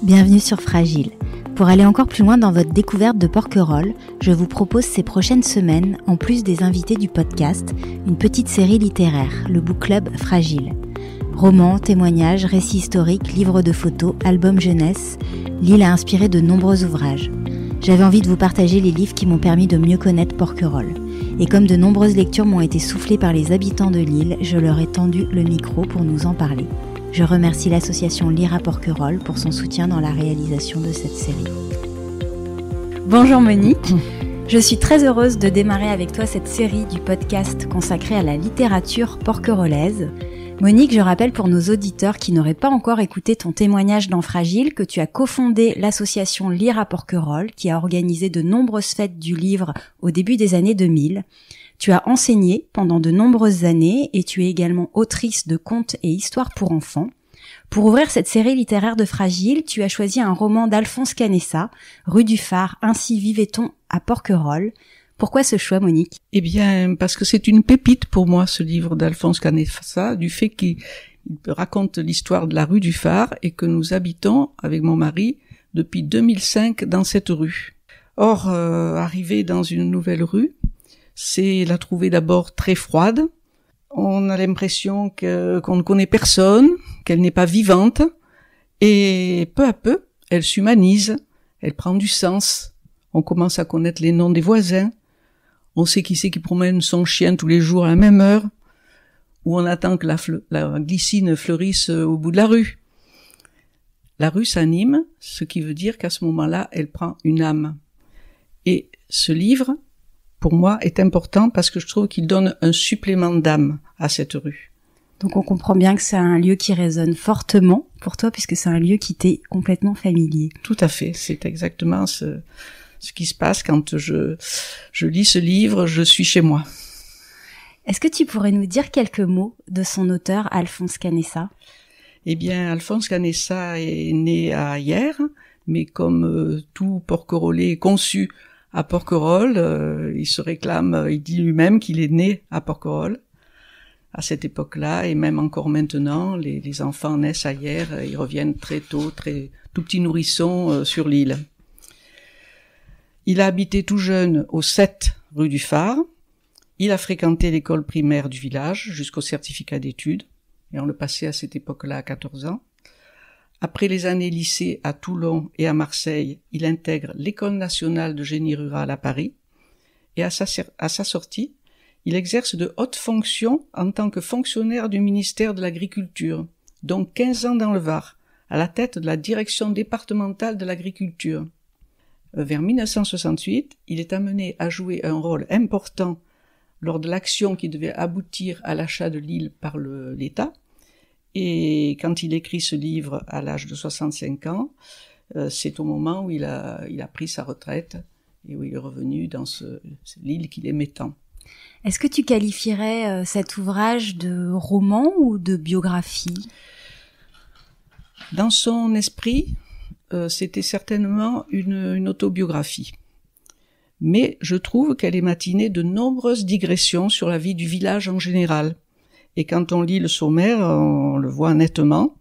Bienvenue sur Fragile. Pour aller encore plus loin dans votre découverte de Porquerolles, je vous propose ces prochaines semaines, en plus des invités du podcast, une petite série littéraire, le Book Club Fragile. Romans, témoignages, récits historiques, livres de photos, albums jeunesse, l'île a inspiré de nombreux ouvrages. J'avais envie de vous partager les livres qui m'ont permis de mieux connaître Porquerolles. Et comme de nombreuses lectures m'ont été soufflées par les habitants de l'île, je leur ai tendu le micro pour nous en parler. Je remercie l'association Lire à Porquerolles pour son soutien dans la réalisation de cette série. Bonjour Monique, je suis très heureuse de démarrer avec toi cette série du podcast consacré à la littérature porquerollaise. Monique, je rappelle pour nos auditeurs qui n'auraient pas encore écouté ton témoignage dans Fragile que tu as cofondé l'association Lire à Porquerolles qui a organisé de nombreuses fêtes du livre au début des années 2000. Tu as enseigné pendant de nombreuses années et tu es également autrice de contes et histoires pour enfants. Pour ouvrir cette série littéraire de Fragile, tu as choisi un roman d'Alphonse Canessa, Rue du Phare, Ainsi vivait-on à Porquerolles. Pourquoi ce choix, Monique ? Eh bien, parce que c'est une pépite pour moi, ce livre d'Alphonse Canessa, du fait qu'il raconte l'histoire de la rue du Phare et que nous habitons, avec mon mari, depuis 2005 dans cette rue. Or, arriver dans une nouvelle rue, c'est la trouver d'abord très froide. On a l'impression qu'on ne connaît personne, qu'elle n'est pas vivante. Et peu à peu, elle s'humanise, elle prend du sens. On commence à connaître les noms des voisins. On sait qui c'est qui promène son chien tous les jours à la même heure. Ou on attend que la glycine fleurisse au bout de la rue. La rue s'anime, ce qui veut dire qu'à ce moment-là, elle prend une âme. Et ce livre, pour moi, est important parce que je trouve qu'il donne un supplément d'âme à cette rue. Donc on comprend bien que c'est un lieu qui résonne fortement pour toi puisque c'est un lieu qui t'est complètement familier. Tout à fait, c'est exactement ce qui se passe quand je lis ce livre, je suis chez moi. Est-ce que tu pourrais nous dire quelques mots de son auteur, Alphonse Canessa ? Eh bien, Alphonse Canessa est né à Hyères, mais comme tout Porquerolais est conçu à Porquerolles, il se réclame, il dit lui-même qu'il est né à Porquerolles à cette époque-là, et même encore maintenant, les enfants naissent à Hyères, ils reviennent très tôt, tout petits nourrissons sur l'île. Il a habité tout jeune au 7 rue du Phare. Il a fréquenté l'école primaire du village jusqu'au certificat d'études, et on le passait à cette époque-là à 14 ans. Après les années lycée à Toulon et à Marseille, il intègre l'École nationale de génie rural à Paris, et à sa sortie, il exerce de hautes fonctions en tant que fonctionnaire du ministère de l'Agriculture, donc 15 ans dans le Var, à la tête de la direction départementale de l'agriculture. Vers 1968, il est amené à jouer un rôle important lors de l'action qui devait aboutir à l'achat de l'île par l'État. Et quand il écrit ce livre à l'âge de 65 ans, c'est au moment où il a pris sa retraite et où il est revenu dans l'île qu'il aimait tant. Est-ce que tu qualifierais cet ouvrage de roman ou de biographie ? Dans son esprit, c'était certainement une autobiographie. Mais je trouve qu'elle est matinée de nombreuses digressions sur la vie du village en général. Et quand on lit le sommaire, on le voit nettement.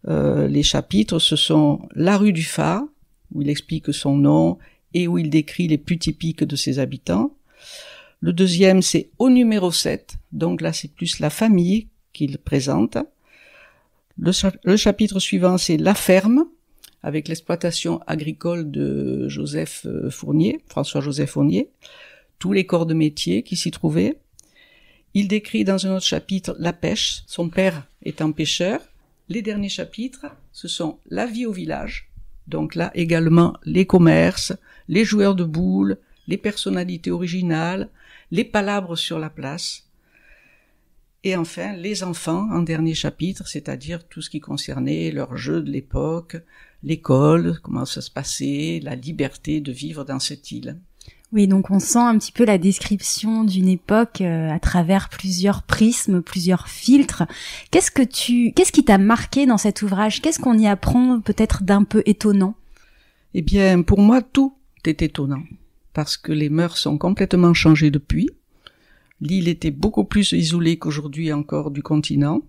Les chapitres, ce sont la rue du Phare, où il explique son nom et où il décrit les plus typiques de ses habitants. Le deuxième, c'est au numéro 7, donc là c'est plus la famille qu'il présente. Le chapitre suivant, c'est la ferme, avec l'exploitation agricole de François-Joseph Fournier, tous les corps de métier qui s'y trouvaient. Il décrit dans un autre chapitre la pêche, son père étant pêcheur. Les derniers chapitres, ce sont la vie au village, donc là également les commerces, les joueurs de boules, les personnalités originales, les palabres sur la place, et enfin les enfants en dernier chapitre, c'est-à-dire tout ce qui concernait leurs jeux de l'époque, l'école, comment ça se passait, la liberté de vivre dans cette île. Oui, donc on sent un petit peu la description d'une époque à travers plusieurs prismes, plusieurs filtres. Qu'est-ce qui t'a marqué dans cet ouvrage ? Qu'est-ce qu'on y apprend peut-être d'un peu étonnant ? Eh bien, pour moi, tout est étonnant, parce que les mœurs sont complètement changées depuis. L'île était beaucoup plus isolée qu'aujourd'hui encore du continent.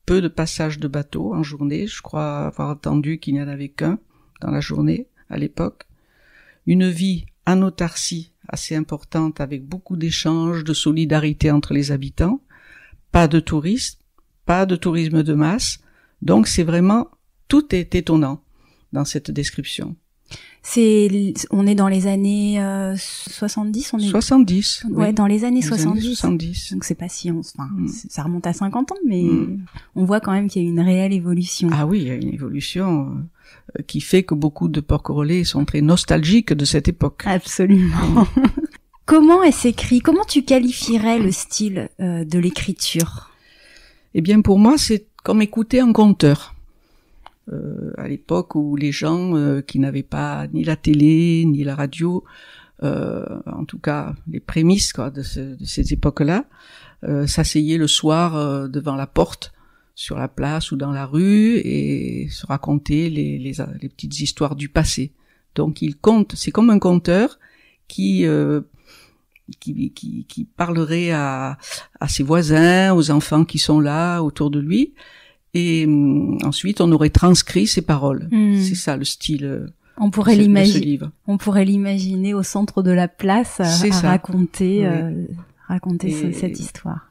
Peu de passages de bateaux en journée, je crois avoir entendu qu'il n'y en avait qu'un. dans la journée à l'époque. Une vie en autarcie assez importante avec beaucoup d'échanges, de solidarité entre les habitants. Pas de touristes, pas de tourisme de masse. Donc c'est vraiment, tout est étonnant dans cette description. On est dans les années 70, 70. Ouais, oui. Dans les années 70. 70. Donc c'est pas si ça remonte à 50 ans, mais on voit quand même qu'il y a une réelle évolution. Ah oui, il y a une évolution qui fait que beaucoup de porquerolais sont très nostalgiques de cette époque. Absolument. Comment elle s'écrit? Comment tu qualifierais le style de l'écriture? Eh bien, pour moi, c'est comme écouter un conteur. À l'époque où les gens qui n'avaient pas ni la télé ni la radio, en tout cas les prémices de ces époques-là, s'asseyaient le soir devant la porte sur la place ou dans la rue et se racontaient les petites histoires du passé. Donc il conte, c'est comme un conteur qui parlerait à ses voisins, aux enfants qui sont là autour de lui. Et ensuite, on aurait transcrit ces paroles. C'est ça le style de ce livre. On pourrait l'imaginer au centre de la place à raconter cette histoire.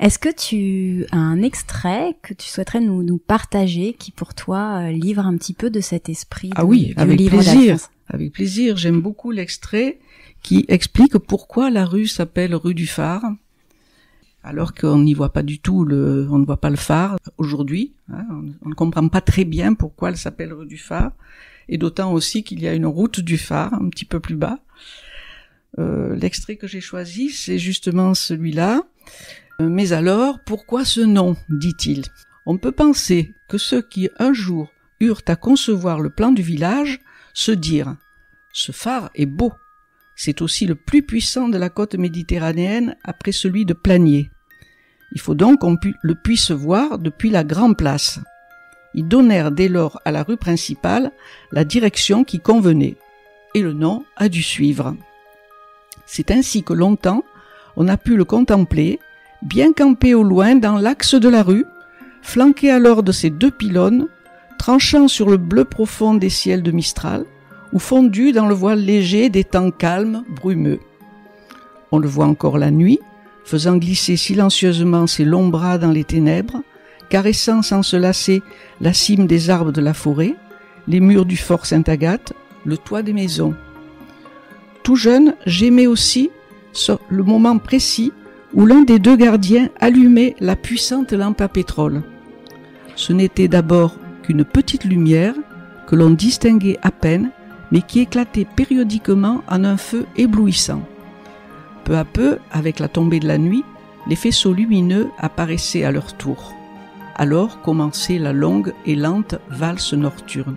Est-ce que tu as un extrait que tu souhaiterais nous partager qui, pour toi, livre un petit peu de cet esprit avec plaisir. Avec plaisir. J'aime beaucoup l'extrait qui explique pourquoi la rue s'appelle rue du Phare. Alors qu'on n'y voit pas du tout on ne voit pas le phare aujourd'hui. On ne comprend pas très bien pourquoi elle s'appelle rue du Phare. Et d'autant aussi qu'il y a une route du phare un petit peu plus bas. L'extrait que j'ai choisi, c'est justement celui-là. Mais alors, pourquoi ce nom, dit-il? On peut penser que ceux qui un jour eurent à concevoir le plan du village se dirent « Ce phare est beau. C'est aussi le plus puissant de la côte méditerranéenne après celui de Planier. Il faut donc qu'on le puisse voir depuis la grande place. » Ils donnèrent dès lors à la rue principale la direction qui convenait, et le nom a dû suivre. C'est ainsi que longtemps on a pu le contempler, bien campé au loin dans l'axe de la rue, flanqué alors de ses deux pylônes, tranchant sur le bleu profond des ciels de Mistral, ou fondu dans le voile léger des temps calmes, brumeux. On le voit encore la nuit, faisant glisser silencieusement ses longs bras dans les ténèbres, caressant sans se lasser la cime des arbres de la forêt, les murs du fort Sainte-Agathe, le toit des maisons. Tout jeune, j'aimais aussi le moment précis où l'un des deux gardiens allumait la puissante lampe à pétrole. Ce n'était d'abord qu'une petite lumière que l'on distinguait à peine, mais qui éclatait périodiquement en un feu éblouissant. Peu à peu, avec la tombée de la nuit, les faisceaux lumineux apparaissaient à leur tour. Alors commençait la longue et lente valse nocturne.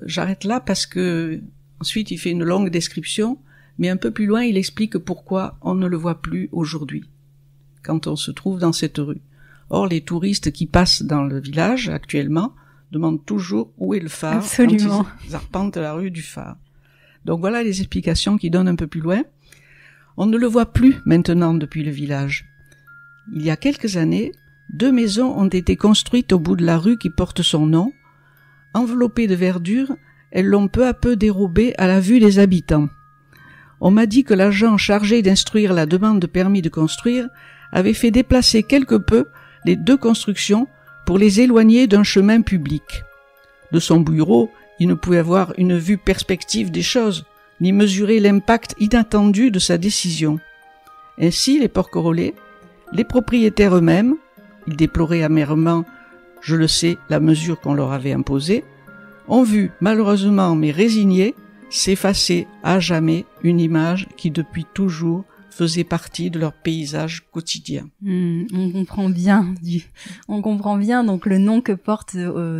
J'arrête là parce que ensuite il fait une longue description, mais un peu plus loin il explique pourquoi on ne le voit plus aujourd'hui, quand on se trouve dans cette rue. Or, les touristes qui passent dans le village actuellement demandent toujours où est le phare. Absolument. Quand ils arpentent la rue du phare. Donc voilà les explications qu'il donne un peu plus loin. On ne le voit plus maintenant depuis le village. Il y a quelques années, 2 maisons ont été construites au bout de la rue qui porte son nom. Enveloppées de verdure, elles l'ont peu à peu dérobée à la vue des habitants. On m'a dit que l'agent chargé d'instruire la demande de permis de construire avait fait déplacer quelque peu les 2 constructions pour les éloigner d'un chemin public. De son bureau, il ne pouvait avoir une vue perspective des choses, ni mesurer l'impact inattendu de sa décision. Ainsi, les porquerolais, les propriétaires eux-mêmes, ils déploraient amèrement, je le sais, la mesure qu'on leur avait imposée, ont vu, malheureusement mais résignés, s'effacer à jamais une image qui depuis toujours faisait partie de leur paysage quotidien. On comprend bien donc le nom que porte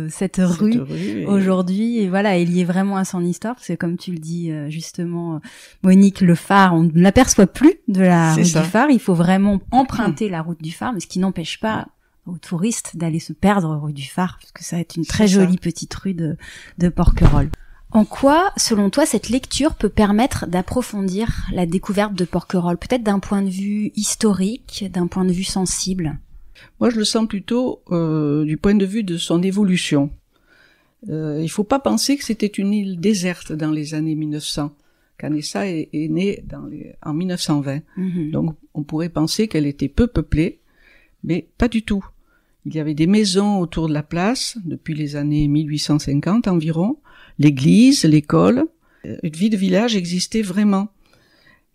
cette rue aujourd'hui, et voilà, est lié vraiment à son histoire, parce que comme tu le dis justement, Monique, le phare, on ne l'aperçoit plus de la rue du phare, il faut vraiment emprunter la route du phare, mais ce qui n'empêche pas aux touristes d'aller se perdre rue du phare, parce que ça va être une très jolie petite rue de Porquerolles. En quoi, selon toi, cette lecture peut permettre d'approfondir la découverte de Porquerolles, peut-être d'un point de vue historique, d'un point de vue sensible? Moi, je le sens plutôt du point de vue de son évolution. Il faut pas penser que c'était une île déserte dans les années 1900. Canessa est née en 1920. Donc, on pourrait penser qu'elle était peu peuplée, mais pas du tout. Il y avait des maisons autour de la place, depuis les années 1850 environ, l'église, l'école. Une vie de village existait vraiment.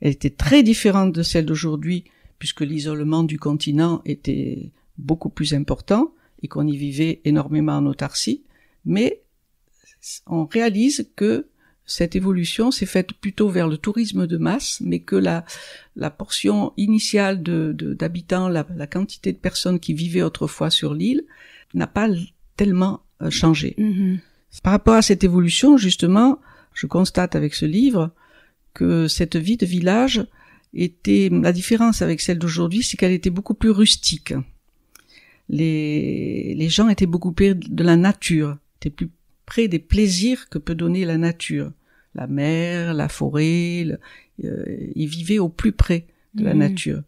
Elle était très différente de celle d'aujourd'hui, puisque l'isolement du continent était beaucoup plus important et qu'on y vivait énormément en autarcie. Mais on réalise que cette évolution s'est faite plutôt vers le tourisme de masse, mais que la portion initiale d'habitants, la quantité de personnes qui vivaient autrefois sur l'île, n'a pas tellement changé. Par rapport à cette évolution, justement, je constate avec ce livre que cette vie de village était, la différence avec celle d'aujourd'hui, c'est qu'elle était beaucoup plus rustique. Les gens étaient beaucoup plus de la nature, étaient plus près des plaisirs que peut donner la nature. La mer, la forêt, ils vivaient au plus près de la nature.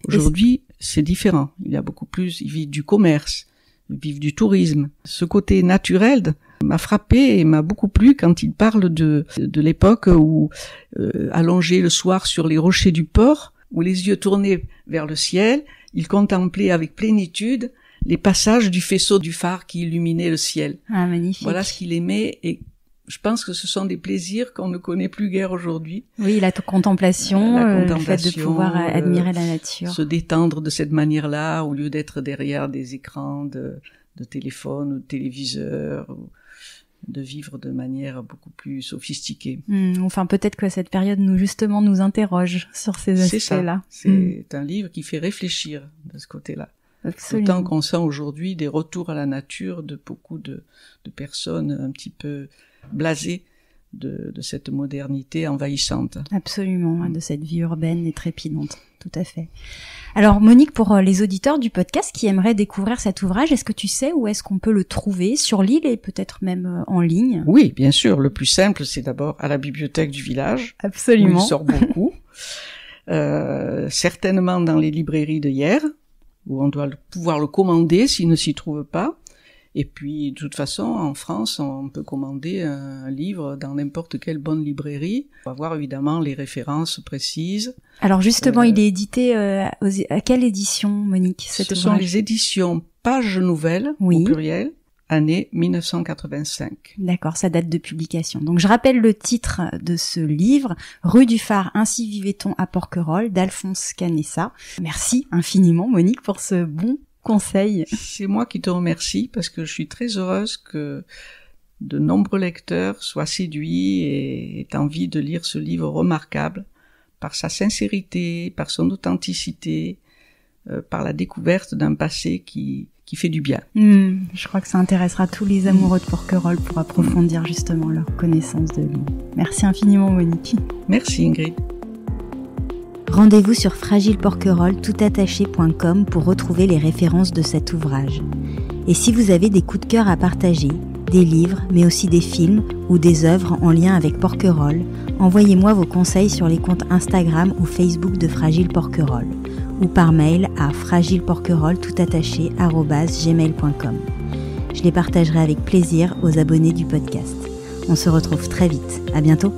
Aujourd'hui, c'est différent. Il y a beaucoup plus, ils vivent du commerce, ils vivent du tourisme. Ce côté naturel m'a frappé et m'a beaucoup plu quand il parle de l'époque où, allongé le soir sur les rochers du port, où les yeux tournés vers le ciel, il contemplait avec plénitude les passages du faisceau du phare qui illuminait le ciel. Ah, magnifique. Voilà ce qu'il aimait, et je pense que ce sont des plaisirs qu'on ne connaît plus guère aujourd'hui. Oui, la contemplation, le fait de pouvoir admirer la nature. Se détendre de cette manière-là, au lieu d'être derrière des écrans de téléphone ou de téléviseur, ou de vivre de manière beaucoup plus sophistiquée. Enfin, peut-être que cette période nous interroge sur ces aspects-là. C'est un livre qui fait réfléchir de ce côté-là. Absolument. Autant qu'on sent aujourd'hui des retours à la nature de beaucoup de personnes un petit peu blasées de cette modernité envahissante. Absolument, de cette vie urbaine et trépidante, tout à fait. Alors Monique, pour les auditeurs du podcast qui aimeraient découvrir cet ouvrage, est-ce que tu sais où est-ce qu'on peut le trouver sur l'île et peut-être même en ligne? Oui, bien sûr. Le plus simple, c'est d'abord à la bibliothèque du village. Absolument. Où il sort beaucoup. Certainement dans les librairies de Hyères, où on doit pouvoir le commander s'il ne s'y trouve pas. Et puis, de toute façon, en France, on peut commander un livre dans n'importe quelle bonne librairie. On va voir évidemment les références précises. Alors justement, il est édité à quelle édition, Monique, cet ouvrage? Ce sont les éditions Pages Nouvelles, au pluriel, année 1985. D'accord, ça date de publication. Donc je rappelle le titre de ce livre, Rue du Phare, ainsi vivait-on à Porquerolles, d'Alphonse Canessa. Merci infiniment, Monique, pour ce bon conseil. C'est moi qui te remercie parce que je suis très heureuse que de nombreux lecteurs soient séduits et aient envie de lire ce livre remarquable par sa sincérité, par son authenticité, par la découverte d'un passé qui fait du bien. Je crois que ça intéressera tous les amoureux de Porquerolles pour approfondir justement leur connaissance de l'île. Merci infiniment, Monique. Merci, Ingrid. Rendez-vous sur fragileporquerolles.com pour retrouver les références de cet ouvrage. Et si vous avez des coups de cœur à partager, des livres, mais aussi des films ou des œuvres en lien avec Porquerolles, envoyez-moi vos conseils sur les comptes Instagram ou Facebook de Fragile Porquerolles ou par mail à fragileporquerolles@gmail.com. Je les partagerai avec plaisir aux abonnés du podcast. On se retrouve très vite. À bientôt.